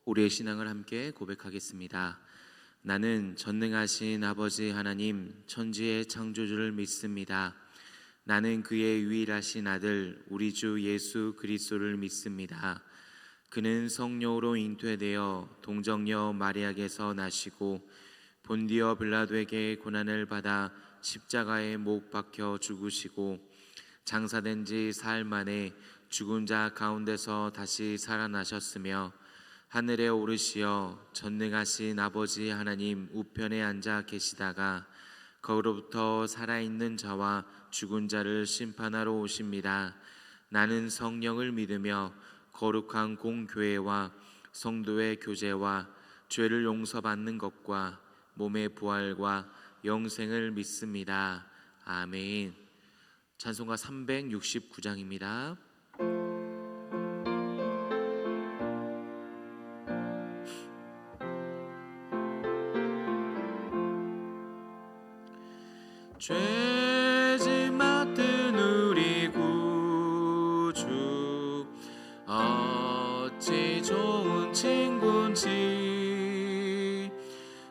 우리의 신앙을 함께 고백하겠습니다. 나는 전능하신 아버지 하나님 천지의 창조주를 믿습니다. 나는 그의 유일하신 아들 우리 주 예수 그리스도를 믿습니다. 그는 성령으로 잉태되어 동정녀 마리아에게서 나시고 본디어 빌라도에게 고난을 받아 십자가에 못 박혀 죽으시고 장사된 지 사흘 만에 죽은 자 가운데서 다시 살아나셨으며 하늘에 오르시어 전능하신 아버지 하나님 우편에 앉아 계시다가 거기로부터 살아있는 자와 죽은 자를 심판하러 오십니다. 나는 성령을 믿으며 거룩한 공교회와 성도의 교제와 죄를 용서받는 것과 몸의 부활과 영생을 믿습니다. 아멘. 찬송가 369장입니다. 죄짐 맡은 우리 구주 어찌 좋은 친구인지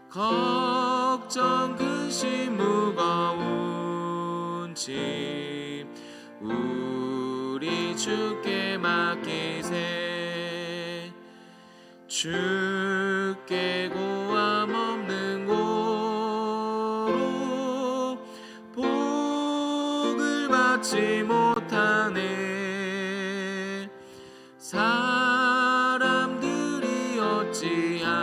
걱정 근심 무거운지 우리 주께 맡기세. 주께 고함 없는 고로 복을 받지 못하네. 사람들이 어찌하여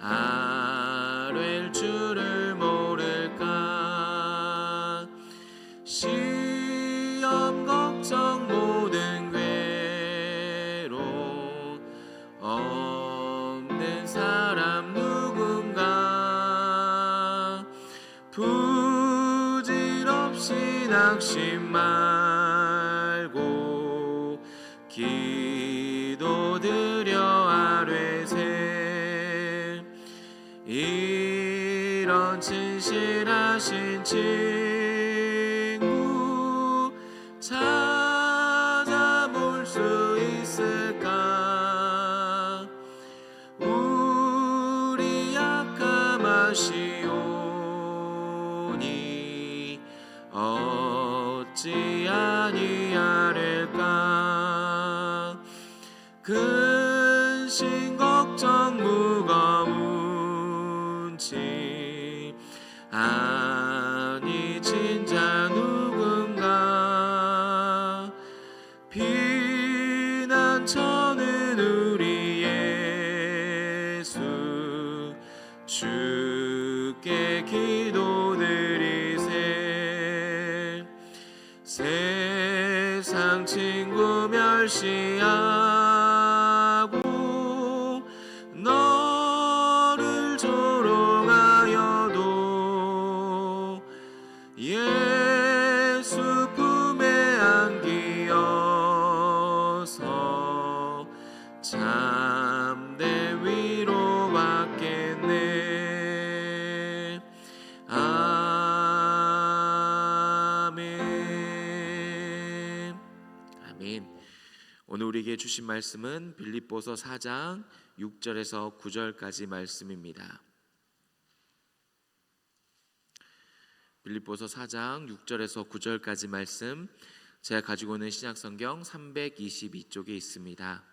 아뢰일 줄을 모를까. 시험 걱정 모든 괴로 없는 사람 누군가. 부질없이 낙심 말고 기도드려 아뢰세. 이런 진실하신 친구 찾아볼 수 있을까. 우리 약함하시오니 어찌 아니하릴까. 근심 걱정 무거운지 아니 진짜 누군가. 피난처는 우리 예수 주께 기도드리세. 세상 친구 멸시하고 너를 조롱하여도 예수 품에 안기어서 참된 위로 받겠네. 아멘. 아멘. 오늘 우리에게 주신 말씀은 빌립보서 4장 6절에서 9절까지 말씀입니다. 빌립보서 4장 6절에서 9절까지 말씀, 제가 가지고 있는 신약성경 322쪽에 있습니다.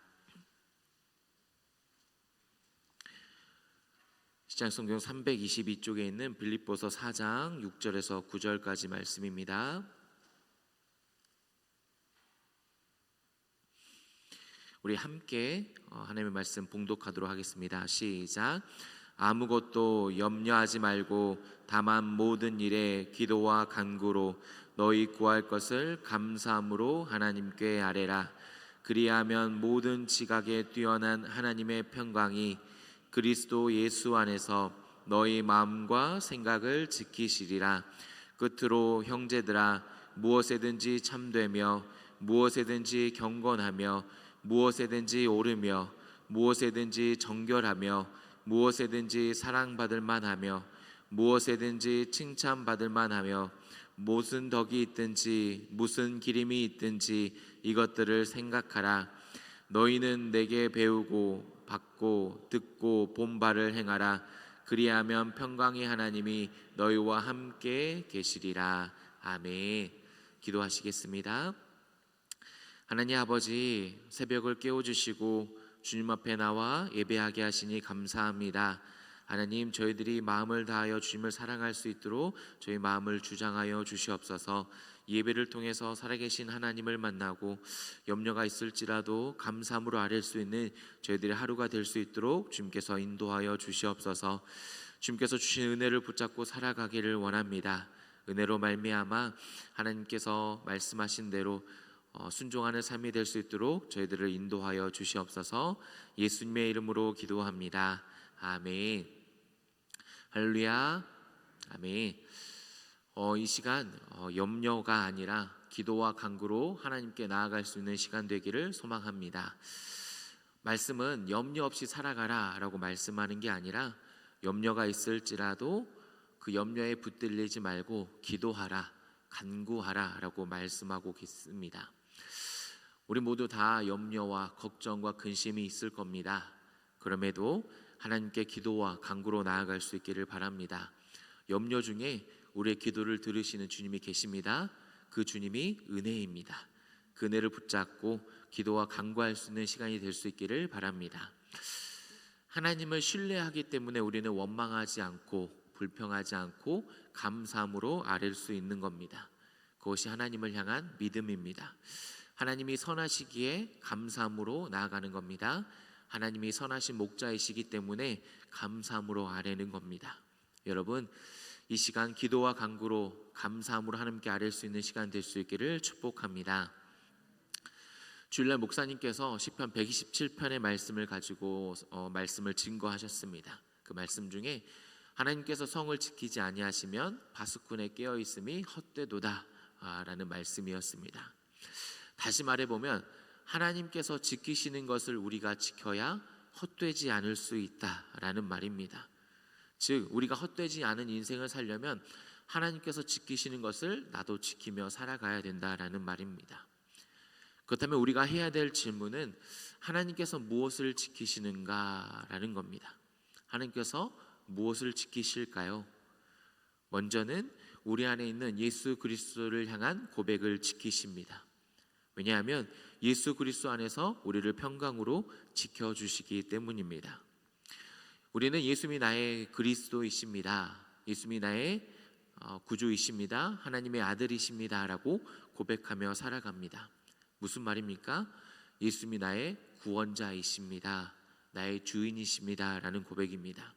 신약성경 322쪽에 있는 빌립보서 4장 6절에서 9절까지 말씀입니다. 우리 함께 하나님의 말씀 봉독하도록 하겠습니다. 시작. 아무것도 염려하지 말고 다만 모든 일에 기도와 간구로 너희 구할 것을 감사함으로 하나님께 아뢰라. 그리하면 모든 지각에 뛰어난 하나님의 평강이 그리스도 예수 안에서 너희 마음과 생각을 지키시리라. 끝으로 형제들아, 무엇에든지 참되며 무엇에든지 경건하며 무엇에든지 오르며 무엇에든지 정결하며 무엇에든지 사랑받을 만하며 무엇에든지 칭찬받을 만하며 무슨 덕이 있든지 무슨 기림이 있든지 이것들을 생각하라. 너희는 내게 배우고 받고 듣고 본 바를 행하라. 그리하면 평강의 하나님이 너희와 함께 계시리라. 아멘. 기도하시겠습니다. 하나님 아버지, 새벽을 깨워주시고 주님 앞에 나와 예배하게 하시니 감사합니다. 하나님, 저희들이 마음을 다하여 주님을 사랑할 수 있도록 저희 마음을 주장하여 주시옵소서. 예배를 통해서 살아계신 하나님을 만나고 염려가 있을지라도 감사함으로 아랠 수 있는 저희들의 하루가 될 수 있도록 주님께서 인도하여 주시옵소서. 주님께서 주신 은혜를 붙잡고 살아가기를 원합니다. 은혜로 말미암아 하나님께서 말씀하신 대로 순종하는 삶이 될 수 있도록 저희들을 인도하여 주시옵소서. 예수님의 이름으로 기도합니다. 아멘. 할렐루야. 아멘. 이 시간 염려가 아니라 기도와 간구로 하나님께 나아갈 수 있는 시간 되기를 소망합니다. 말씀은 염려 없이 살아가라 라고 말씀하는 게 아니라 염려가 있을지라도 그 염려에 붙들리지 말고 기도하라, 간구하라 라고 말씀하고 있습니다. 우리 모두 다 염려와 걱정과 근심이 있을 겁니다. 그럼에도 하나님께 기도와 간구로 나아갈 수 있기를 바랍니다. 염려 중에 우리의 기도를 들으시는 주님이 계십니다. 그 주님이 은혜입니다. 그 은혜를 붙잡고 기도와 간구할 수 있는 시간이 될 수 있기를 바랍니다. 하나님을 신뢰하기 때문에 우리는 원망하지 않고 불평하지 않고 감사함으로 아랠 수 있는 겁니다. 그것이 하나님을 향한 믿음입니다. 하나님이 선하시기에 감사함으로 나아가는 겁니다. 하나님이 선하신 목자이시기 때문에 감사함으로 아뢰는 겁니다. 여러분, 이 시간 기도와 간구로 감사함으로 하나님께 아뢰 수 있는 시간 될 수 있기를 축복합니다. 주일날 목사님께서 시편 127편의 말씀을 가지고 말씀을 증거하셨습니다. 그 말씀 중에 하나님께서 성을 지키지 아니하시면 바스꾼에 깨어 있음이 헛되도다 라는 말씀이었습니다. 다시 말해보면 하나님께서 지키시는 것을 우리가 지켜야 헛되지 않을 수 있다라는 말입니다. 즉 우리가 헛되지 않은 인생을 살려면 하나님께서 지키시는 것을 나도 지키며 살아가야 된다라는 말입니다. 그렇다면 우리가 해야 될 질문은 하나님께서 무엇을 지키시는가라는 겁니다. 하나님께서 무엇을 지키실까요? 먼저는 우리 안에 있는 예수 그리스도를 향한 고백을 지키십니다. 왜냐하면 예수 그리스도 안에서 우리를 평강으로 지켜주시기 때문입니다. 우리는 예수님이 나의 그리스도이십니다. 예수님이 나의 구주이십니다. 하나님의 아들이십니다 라고 고백하며 살아갑니다. 무슨 말입니까? 예수님이 나의 구원자이십니다. 나의 주인이십니다 라는 고백입니다.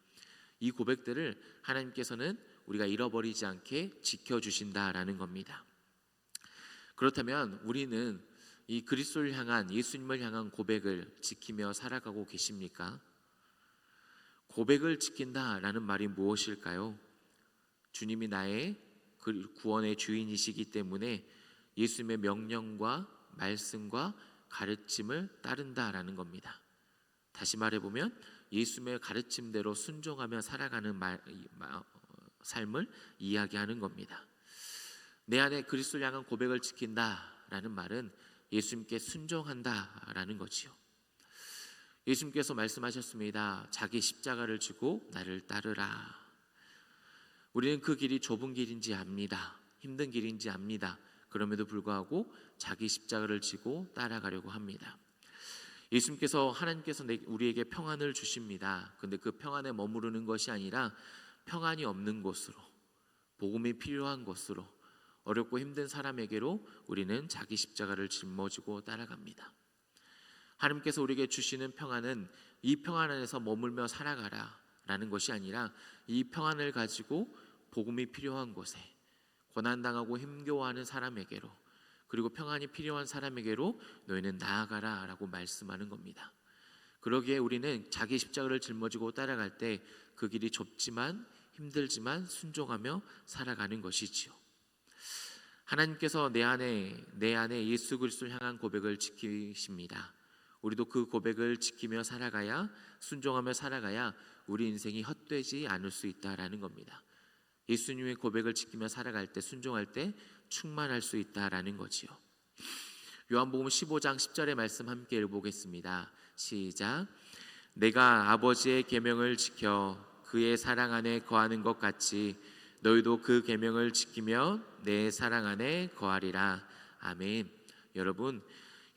이 고백들을 하나님께서는 우리가 잃어버리지 않게 지켜주신다라는 겁니다. 그렇다면 우리는 이 그리스도를 향한 예수님을 향한 고백을 지키며 살아가고 계십니까? 고백을 지킨다라는 말이 무엇일까요? 주님이 나의 구원의 주인이시기 때문에 예수님의 명령과 말씀과 가르침을 따른다라는 겁니다. 다시 말해보면 예수님의 가르침대로 순종하며 살아가는 삶을 이야기하는 겁니다. 내 안에 그리스도를 향한 고백을 지킨다라는 말은 예수님께 순종한다라는 거지요. 예수님께서 말씀하셨습니다. 자기 십자가를 지고 나를 따르라. 우리는 그 길이 좁은 길인지 압니다. 힘든 길인지 압니다. 그럼에도 불구하고 자기 십자가를 지고 따라가려고 합니다. 예수님께서 하나님께서 우리에게 평안을 주십니다. 근데 그 평안에 머무르는 것이 아니라 평안이 없는 곳으로, 복음이 필요한 곳으로, 어렵고 힘든 사람에게로 우리는 자기 십자가를 짊어지고 따라갑니다. 하나님께서 우리에게 주시는 평안은 이 평안 안에서 머물며 살아가라 라는 것이 아니라 이 평안을 가지고 복음이 필요한 곳에, 고난당하고 힘겨워하는 사람에게로, 그리고 평안이 필요한 사람에게로 너희는 나아가라 라고 말씀하는 겁니다. 그러기에 우리는 자기 십자가를 짊어지고 따라갈 때 그 길이 좁지만 힘들지만 순종하며 살아가는 것이지요. 하나님께서 내 안에 예수 그리스도를 향한 고백을 지키십니다. 우리도 그 고백을 지키며 살아가야, 순종하며 살아가야 우리 인생이 헛되지 않을 수 있다라는 겁니다. 예수님의 고백을 지키며 살아갈 때, 순종할 때 충만할 수 있다라는 거지요. 요한복음 15장 10절의 말씀 함께 읽어보겠습니다. 시작. 내가 아버지의 계명을 지켜 그의 사랑 안에 거하는 것 같이 너희도 그 계명을 지키며 내 사랑 안에 거하리라. 아멘. 여러분,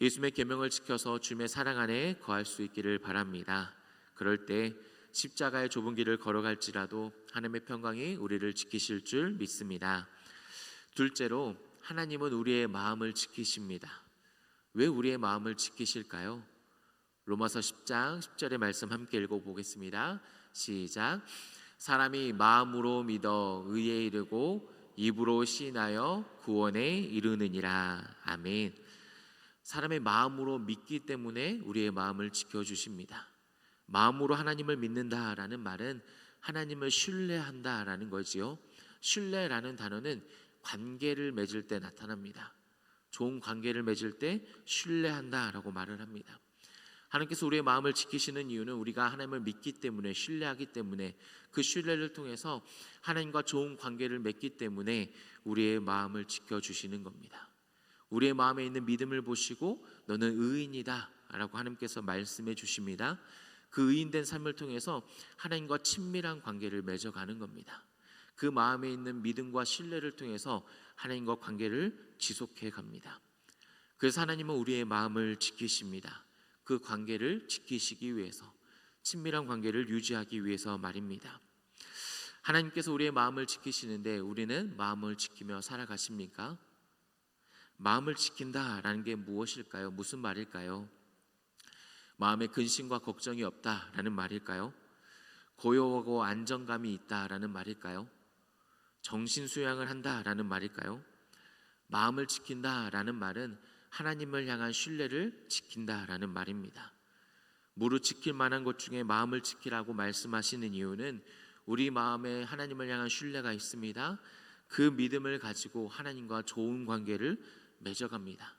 예수님의 계명을 지켜서 주님의 사랑 안에 거할 수 있기를 바랍니다. 그럴 때 십자가의 좁은 길을 걸어갈지라도 하나님의 평강이 우리를 지키실 줄 믿습니다. 둘째로, 하나님은 우리의 마음을 지키십니다. 왜 우리의 마음을 지키실까요? 로마서 10장 10절의 말씀 함께 읽어보겠습니다. 시작. 사람이 마음으로 믿어 의에 이르고 입으로 시인하여 구원에 이르느니라. 아멘. 사람의 마음으로 믿기 때문에 우리의 마음을 지켜주십니다. 마음으로 하나님을 믿는다라는 말은 하나님을 신뢰한다라는 거지요. 신뢰라는 단어는 관계를 맺을 때 나타납니다. 좋은 관계를 맺을 때 신뢰한다라고 말을 합니다. 하나님께서 우리의 마음을 지키시는 이유는 우리가 하나님을 믿기 때문에, 신뢰하기 때문에, 그 신뢰를 통해서 하나님과 좋은 관계를 맺기 때문에 우리의 마음을 지켜주시는 겁니다. 우리의 마음에 있는 믿음을 보시고 너는 의인이다 라고 하나님께서 말씀해 주십니다. 그 의인된 삶을 통해서 하나님과 친밀한 관계를 맺어가는 겁니다. 그 마음에 있는 믿음과 신뢰를 통해서 하나님과 관계를 지속해 갑니다. 그래서 하나님은 우리의 마음을 지키십니다. 그 관계를 지키시기 위해서, 친밀한 관계를 유지하기 위해서 말입니다. 하나님께서 우리의 마음을 지키시는데 우리는 마음을 지키며 살아가십니까? 마음을 지킨다라는 게 무엇일까요? 무슨 말일까요? 마음에 근심과 걱정이 없다라는 말일까요? 고요하고 안정감이 있다라는 말일까요? 정신 수양을 한다라는 말일까요? 마음을 지킨다라는 말은 하나님을 향한 신뢰를 지킨다라는 말입니다. 무릇 지킬 만한 것 중에 마음을 지키라고 말씀하시는 이유는 우리 마음에 하나님을 향한 신뢰가 있습니다. 그 믿음을 가지고 하나님과 좋은 관계를 맺어갑니다.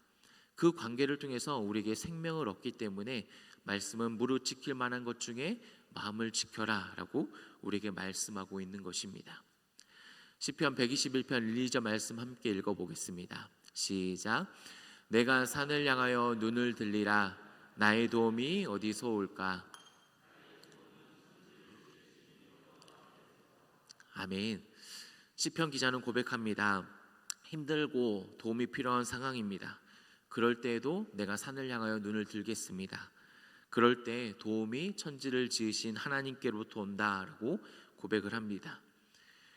그 관계를 통해서 우리에게 생명을 얻기 때문에 말씀은 무릇 지킬 만한 것 중에 마음을 지켜라 라고 우리에게 말씀하고 있는 것입니다. 시편 121편 1, 2절 말씀 함께 읽어보겠습니다. 시작. 내가 산을 향하여 눈을 들리라. 나의 도움이 어디서 올까? 아멘. 시편 기자는 고백합니다. 힘들고 도움이 필요한 상황입니다. 그럴 때에도 내가 산을 향하여 눈을 들겠습니다. 그럴 때 도움이 천지를 지으신 하나님께로부터 온다라고 고백을 합니다.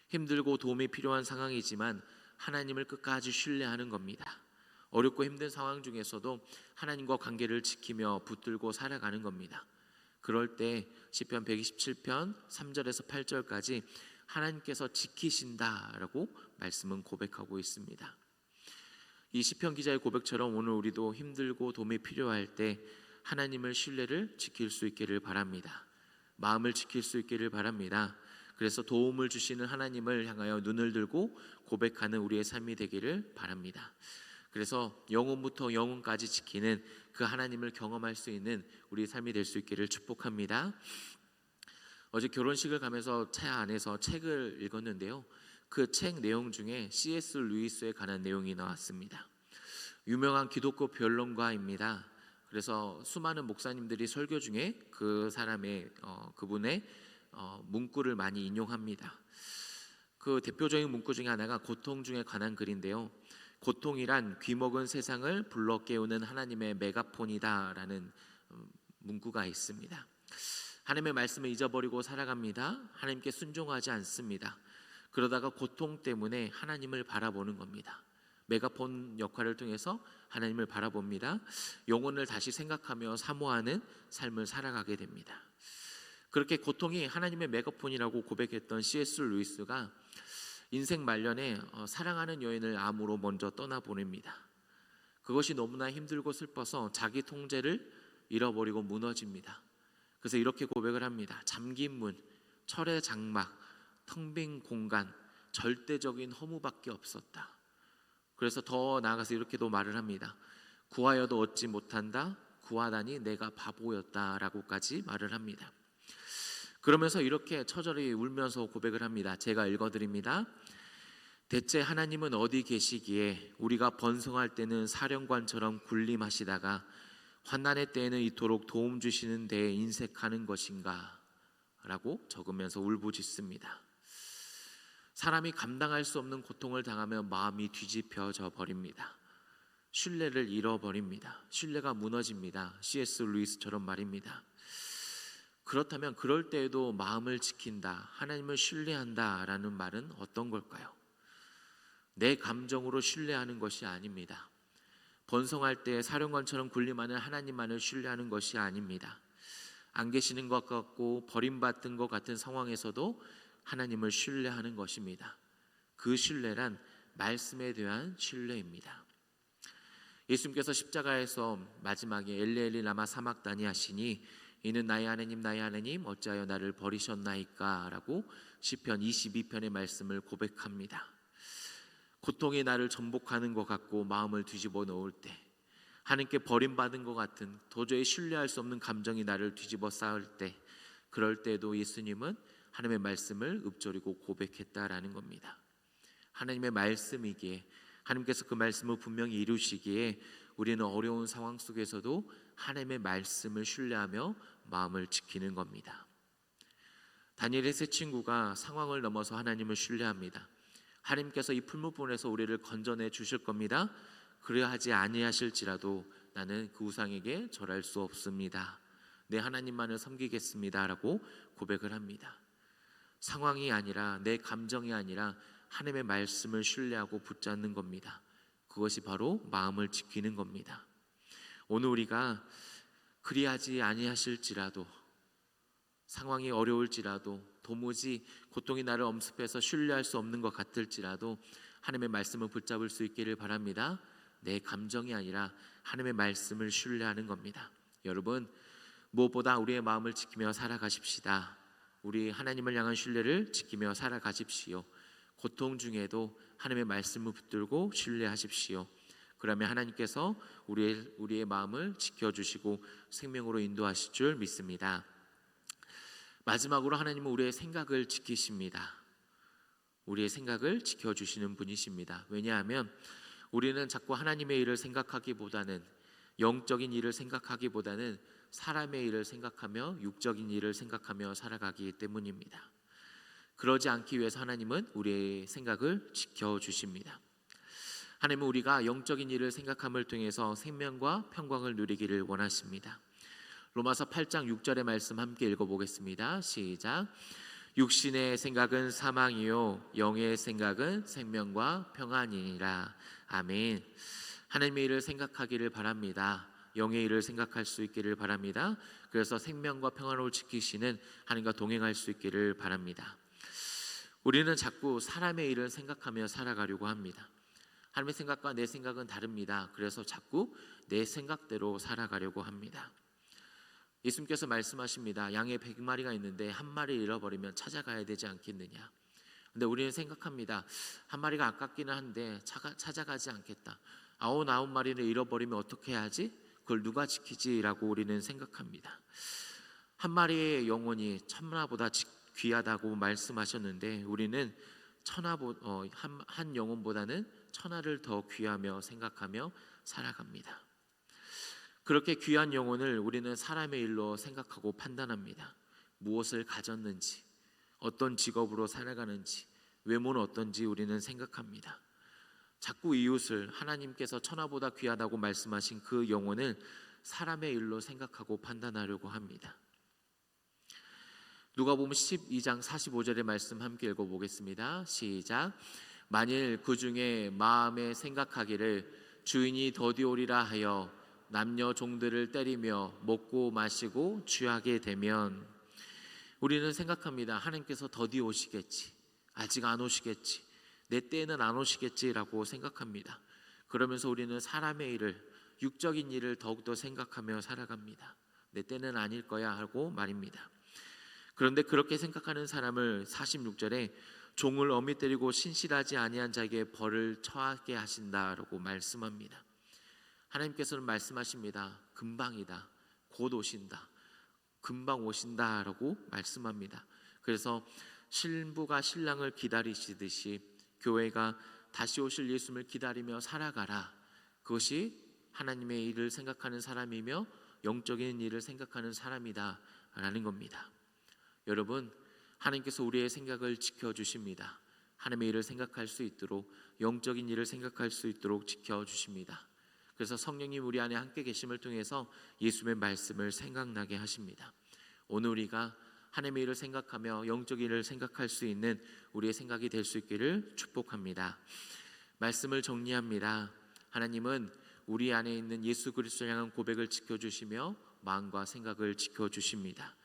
힘들고 도움이 필요한 상황이지만 하나님을 끝까지 신뢰하는 겁니다. 어렵고 힘든 상황 중에서도 하나님과 관계를 지키며 붙들고 살아가는 겁니다. 그럴 때 시편 127편 3절에서 8절까지 하나님께서 지키신다라고 말씀은 고백하고 있습니다. 이 시편 기자의 고백처럼 오늘 우리도 힘들고 도움이 필요할 때 하나님을 신뢰를 지킬 수 있기를 바랍니다. 마음을 지킬 수 있기를 바랍니다. 그래서 도움을 주시는 하나님을 향하여 눈을 들고 고백하는 우리의 삶이 되기를 바랍니다. 그래서 영혼부터 영혼까지 지키는 그 하나님을 경험할 수 있는 우리의 삶이 될 수 있기를 축복합니다. 어제 결혼식을 가면서 차 안에서 책을 읽었는데요. 그 책 내용 중에 C.S. 루이스에 관한 내용이 나왔습니다. 유명한 기독교 변론가입니다. 그래서 수많은 목사님들이 설교 중에 그 사람의 그분의 문구를 많이 인용합니다. 그 대표적인 문구 중에 하나가 고통 중에 관한 글인데요. 고통이란 귀먹은 세상을 불러 깨우는 하나님의 메가폰이다라는 문구가 있습니다. 하나님의 말씀을 잊어버리고 살아갑니다. 하나님께 순종하지 않습니다. 그러다가 고통 때문에 하나님을 바라보는 겁니다. 메가폰 역할을 통해서 하나님을 바라봅니다. 영혼을 다시 생각하며 사모하는 삶을 살아가게 됩니다. 그렇게 고통이 하나님의 메가폰이라고 고백했던 C.S. 루이스가 인생 말년에 사랑하는 여인을 암으로 먼저 떠나보냅니다. 그것이 너무나 힘들고 슬퍼서 자기 통제를 잃어버리고 무너집니다. 그래서 이렇게 고백을 합니다. 잠긴 문, 철의 장막, 텅 빈 공간, 절대적인 허무밖에 없었다. 그래서 더 나아가서 이렇게도 말을 합니다. 구하여도 얻지 못한다. 구하다니 내가 바보였다라고까지 말을 합니다. 그러면서 이렇게 처절히 울면서 고백을 합니다. 제가 읽어드립니다. 대체 하나님은 어디 계시기에 우리가 번성할 때는 사령관처럼 군림하시다가 환난의 때에는 이토록 도움 주시는 데에 인색하는 것인가? 라고 적으면서 울부짖습니다. 사람이 감당할 수 없는 고통을 당하면 마음이 뒤집혀져 버립니다. 신뢰를 잃어버립니다. 신뢰가 무너집니다. C.S. 루이스처럼 말입니다. 그렇다면 그럴 때에도 마음을 지킨다, 하나님을 신뢰한다 라는 말은 어떤 걸까요? 내 감정으로 신뢰하는 것이 아닙니다. 번성할 때 사령관처럼 군림하는 하나님만을 신뢰하는 것이 아닙니다. 안 계시는 것 같고 버림받은 것 같은 상황에서도 하나님을 신뢰하는 것입니다. 그 신뢰란 말씀에 대한 신뢰입니다. 예수님께서 십자가에서 마지막에 엘리 엘리 라마 사막다니 하시니 이는 나의 하나님 어찌하여 나를 버리셨나이까 라고 시편 22편의 말씀을 고백합니다. 고통이 나를 전복하는 것 같고 마음을 뒤집어 놓을 때, 하나님께 버림받은 것 같은 도저히 신뢰할 수 없는 감정이 나를 뒤집어 쌓을 때, 그럴 때도 예수님은 하나님의 말씀을 읊조리고 고백했다라는 겁니다. 하나님의 말씀이기에, 하나님께서 그 말씀을 분명히 이루시기에 우리는 어려운 상황 속에서도 하나님의 말씀을 신뢰하며 마음을 지키는 겁니다. 다니엘의 세 친구가 상황을 넘어서 하나님을 신뢰합니다. 하나님께서 이 풀무불에서 우리를 건져내 주실 겁니다. 그리하지 아니하실지라도 나는 그 우상에게 절할 수 없습니다. 내 하나님만을 섬기겠습니다 라고 고백을 합니다. 상황이 아니라, 내 감정이 아니라 하나님의 말씀을 신뢰하고 붙잡는 겁니다. 그것이 바로 마음을 지키는 겁니다. 오늘 우리가 그리하지 아니하실지라도, 상황이 어려울지라도, 도무지 고통이 나를 엄습해서 신뢰할 수 없는 것 같을지라도 하나님의 말씀을 붙잡을 수 있기를 바랍니다. 내 감정이 아니라 하나님의 말씀을 신뢰하는 겁니다. 여러분, 무엇보다 우리의 마음을 지키며 살아가십시다. 우리 하나님을 향한 신뢰를 지키며 살아가십시오. 고통 중에도 하나님의 말씀을 붙들고 신뢰하십시오. 그러면 하나님께서 우리의 마음을 지켜주시고 생명으로 인도하실 줄 믿습니다. 마지막으로 하나님은 우리의 생각을 지키십니다. 우리의 생각을 지켜주시는 분이십니다. 왜냐하면 우리는 자꾸 하나님의 일을 생각하기보다는, 영적인 일을 생각하기보다는 사람의 일을 생각하며 육적인 일을 생각하며 살아가기 때문입니다. 그러지 않기 위해서 하나님은 우리의 생각을 지켜주십니다. 하나님은 우리가 영적인 일을 생각함을 통해서 생명과 평강을 누리기를 원하십니다. 로마서 8장 6절의 말씀 함께 읽어보겠습니다. 시작. 육신의 생각은 사망이요 영의 생각은 생명과 평안이니라. 아멘. 하나님의 일을 생각하기를 바랍니다. 영의 일을 생각할 수 있기를 바랍니다. 그래서 생명과 평안을 지키시는 하나님과 동행할 수 있기를 바랍니다. 우리는 자꾸 사람의 일을 생각하며 살아가려고 합니다. 하나님의 생각과 내 생각은 다릅니다. 그래서 자꾸 내 생각대로 살아가려고 합니다. 예수님께서 말씀하십니다. 양의 100마리가 있는데 한 마리 잃어버리면 찾아가야 되지 않겠느냐. 근데 우리는 생각합니다. 한 마리가 아깝기는 한데 찾아가지 않겠다. 99마리를 잃어버리면 어떻게 해야지? 그걸 누가 지키지? 라고 우리는 생각합니다. 한 마리의 영혼이 천하보다 귀하다고 말씀하셨는데 우리는 한 영혼보다는 천하를 더 귀하며 생각하며 살아갑니다. 그렇게 귀한 영혼을 우리는 사람의 일로 생각하고 판단합니다. 무엇을 가졌는지, 어떤 직업으로 살아가는지, 외모는 어떤지 우리는 생각합니다. 자꾸 이웃을, 하나님께서 천하보다 귀하다고 말씀하신 그 영혼을 사람의 일로 생각하고 판단하려고 합니다. 누가복음 12장 45절의 말씀 함께 읽어보겠습니다. 시작. 만일 그 중에 마음에 생각하기를 주인이 더디오리라 하여 남녀 종들을 때리며 먹고 마시고 취하게 되면, 우리는 생각합니다. 하나님께서 더디 오시겠지, 아직 안 오시겠지, 내 때에는 안 오시겠지라고 생각합니다. 그러면서 우리는 사람의 일을, 육적인 일을 더욱더 생각하며 살아갑니다. 내 때는 아닐 거야 하고 말입니다. 그런데 그렇게 생각하는 사람을 46절에 종을 엄히 때리고 신실하지 아니한 자에게 벌을 처하게 하신다라고 말씀합니다. 하나님께서는 말씀하십니다. 금방이다, 곧 오신다, 금방 오신다라고 말씀합니다. 그래서 신부가 신랑을 기다리시듯이 교회가 다시 오실 예수님을 기다리며 살아가라. 그것이 하나님의 일을 생각하는 사람이며 영적인 일을 생각하는 사람이다라는 겁니다. 여러분, 하나님께서 우리의 생각을 지켜주십니다. 하나님의 일을 생각할 수 있도록, 영적인 일을 생각할 수 있도록 지켜주십니다. 그래서 성령님 우리 안에 함께 계심을 통해서 예수님의 말씀을 생각나게 하십니다. 오늘 우리가 하나님의 일을 생각하며 영적인 일을 생각할 수 있는 우리의 생각이 될 수 있기를 축복합니다. 말씀을 정리합니다. 하나님은 우리 안에 있는 예수 그리스도를 향한 고백을 지켜주시며 마음과 생각을 지켜주십니다.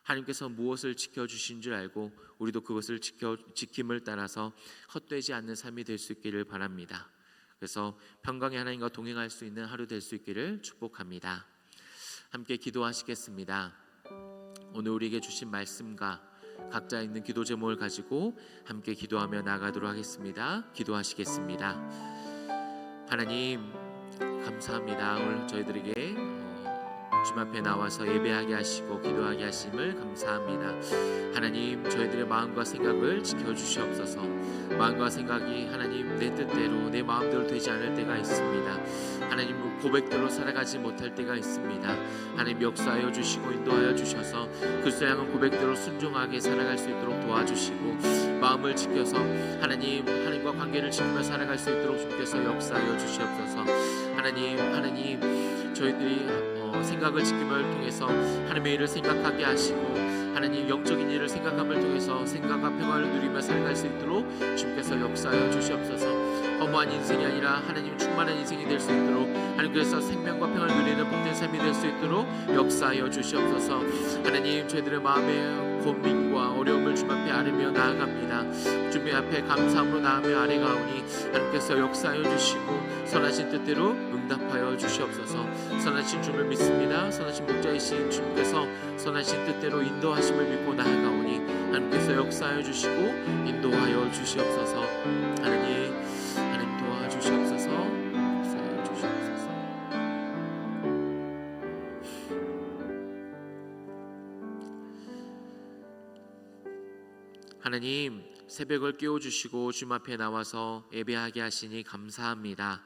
하나님께서 무엇을 지켜주신 줄 알고 우리도 그것을 지킴을 따라서 헛되지 않는 삶이 될 수 있기를 바랍니다. 그래서 평강의 하나님과 동행할 수 있는 하루 될 수 있기를 축복합니다. 함께 기도하시겠습니다. 오늘 우리에게 주신 말씀과 각자 있는 기도 제목을 가지고 함께 기도하며 나아가도록 하겠습니다. 기도하시겠습니다. 하나님 감사합니다. 오늘 저희들에게 주님 앞에 나와서 예배하게 하시고 기도하게 하심을 감사합니다. 하나님 저희들의 마음과 생각을 지켜주시옵소서. 마음과 생각이 하나님 내 뜻대로 내 마음대로 되지 않을 때가 있습니다. 하나님 고백대로 살아가지 못할 때가 있습니다. 하나님 역사하여 주시고 인도하여 주셔서 그리스도 향한 고백대로 순종하게 살아갈 수 있도록 도와주시고 마음을 지켜서 하나님과 관계를 지키며 살아갈 수 있도록 주께서 역사하여 주시옵소서. 하나님 저희들이 생각을 지킴을 통해서 하나님의 일을 생각하게 하시고 하나님 영적인 일을 생각함을 통해서 생각과 평화를 누리며 살아갈 수 있도록 주께서 역사하여 주시옵소서. 허무한 인생이 아니라 하나님 충만한 인생이 될 수 있도록 하나님께서 생명과 평화를 누리는 복된 삶이 될 수 있도록 역사하여 주시옵소서. 하나님 저희들의 마음의 고민과 어려움을 주님 앞에 아뢰며 나아갑니다. 주님 앞에 감사함으로 나아가며 아뢰가오니 하나님께서 역사하여 주시고 선하신 뜻대로 응답하여 주시옵소서. 선하신 주님을 믿습니다. 선하신 목자이신 주님께서 선하신 뜻대로 인도하심을 믿고 나아가오니 하나님께서 역사하여 주시고 인도하여 주시옵소서. 하나님 도와주시옵소서. 역사하여 주시옵소서. 하나님 새벽을 깨워주시고 주님 앞에 나와서 예배하게 하시니 감사합니다.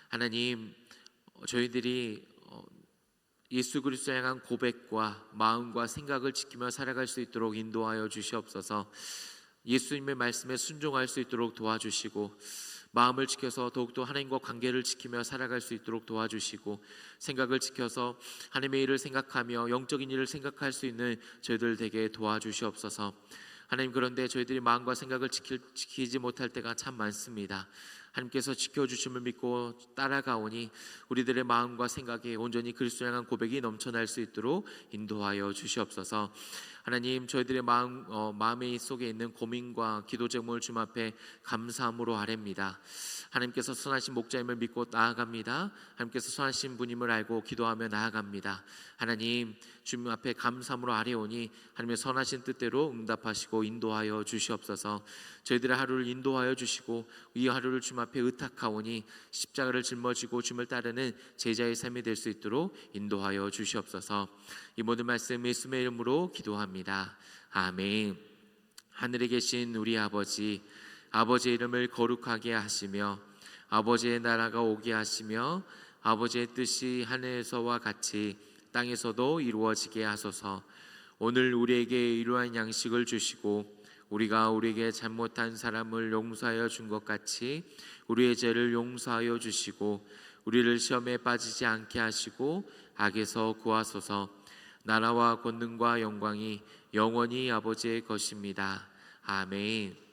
하나님 저희들이 예수 그리스도에 향한 고백과 마음과 생각을 지키며 살아갈 수 있도록 인도하여 주시옵소서. 예수님의 말씀에 순종할 수 있도록 도와주시고 마음을 지켜서 더욱더 하나님과 관계를 지키며 살아갈 수 있도록 도와주시고 생각을 지켜서 하나님의 일을 생각하며 영적인 일을 생각할 수 있는 저희들 되게 도와주시옵소서. 하나님 그런데 저희들이 마음과 생각을 지키지 못할 때가 참 많습니다. 하나님께서 지켜주심을 믿고 따라가오니 우리들의 마음과 생각이 온전히 그리스도를 향한 고백이 넘쳐날 수 있도록 인도하여 주시옵소서. 하나님 저희들의 마음의 속에 있는 고민과 기도 제목을 주님 앞에 감사함으로 아뢰입니다. 하나님께서 선하신 목자임을 믿고 나아갑니다. 하나님께서 선하신 분임을 알고 기도하며 나아갑니다. 하나님 주님 앞에 감사함으로 아뢰오니 하나님의 선하신 뜻대로 응답하시고 인도하여 주시옵소서. 저희들의 하루를 인도하여 주시고 이 하루를 주님 앞에 의탁하오니 십자가를 짊어지고 주님을 따르는 제자의 삶이 될 수 있도록 인도하여 주시옵소서. 이 모든 말씀 예수님의 이름으로 기도합니다. 아멘. 하늘에 계신 우리 아버지의 이름을 거룩하게 하시며 아버지의 나라가 오게 하시며 아버지의 뜻이 하늘에서와 같이 땅에서도 이루어지게 하소서. 오늘 우리에게 이러한 양식을 주시고 우리가 우리에게 잘못한 사람을 용서하여 준 것 같이 우리의 죄를 용서하여 주시고 우리를 시험에 빠지지 않게 하시고 악에서 구하소서. 나라와 권능과 영광이 영원히 아버지의 것입니다. 아멘.